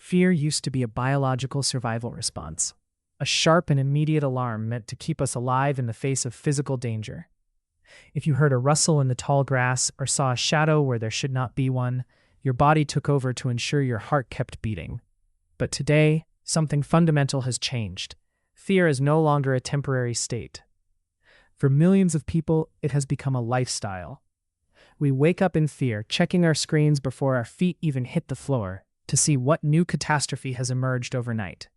Fear used to be a biological survival response, a sharp and immediate alarm meant to keep us alive in the face of physical danger. If you heard a rustle in the tall grass or saw a shadow where there should not be one, your body took over to ensure your heart kept beating. But today, something fundamental has changed. Fear is no longer a temporary state. For millions of people, it has become a lifestyle. We wake up in fear, checking our screens before our feet even hit the floor, to see what new catastrophe has emerged overnight.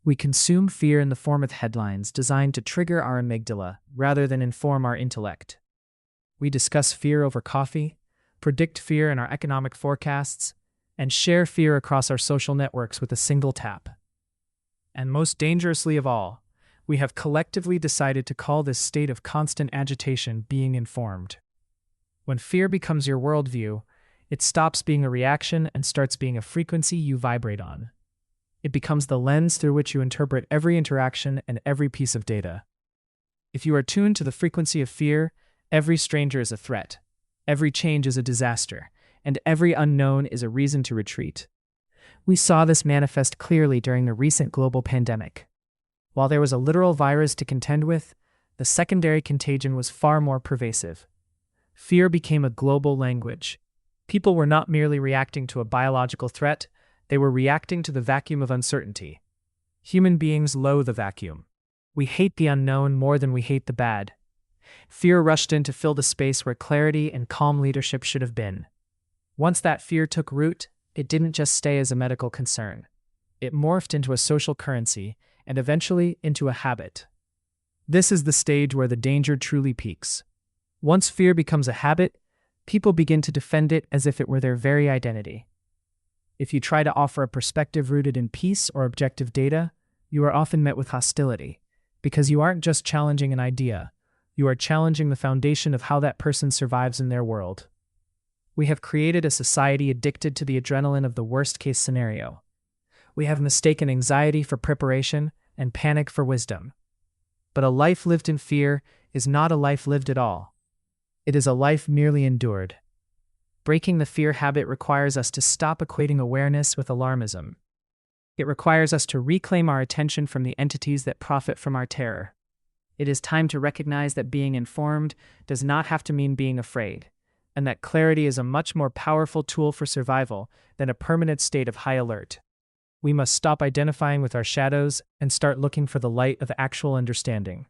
We consume fear in the form of headlines designed to trigger our amygdala rather than inform our intellect. We discuss fear over coffee, predict fear in our economic forecasts, and share fear across our social networks with a single tap. And most dangerously of all, we have collectively decided to call this state of constant agitation being informed. When fear becomes your worldview, it stops being a reaction and starts being a frequency you vibrate on. It becomes the lens through which you interpret every interaction and every piece of data. If you are tuned to the frequency of fear, every stranger is a threat, every change is a disaster, and every unknown is a reason to retreat. We saw this manifest clearly during the recent global pandemic. While there was a literal virus to contend with, the secondary contagion was far more pervasive. Fear became a global language. People were not merely reacting to a biological threat, they were reacting to the vacuum of uncertainty. Human beings loathe the vacuum. We hate the unknown more than we hate the bad. Fear rushed in to fill the space where clarity and calm leadership should have been. Once that fear took root, it didn't just stay as a medical concern. It morphed into a social currency and eventually into a habit. This is the stage where the danger truly peaks. Once fear becomes a habit, people begin to defend it as if it were their very identity. If you try to offer a perspective rooted in peace or objective data, you are often met with hostility, because you aren't just challenging an idea, you are challenging the foundation of how that person survives in their world. We have created a society addicted to the adrenaline of the worst-case scenario. We have mistaken anxiety for preparation and panic for wisdom. But a life lived in fear is not a life lived at all. It is a life merely endured. Breaking the fear habit requires us to stop equating awareness with alarmism. It requires us to reclaim our attention from the entities that profit from our terror. It is time to recognize that being informed does not have to mean being afraid, and that clarity is a much more powerful tool for survival than a permanent state of high alert. We must stop identifying with our shadows and start looking for the light of actual understanding.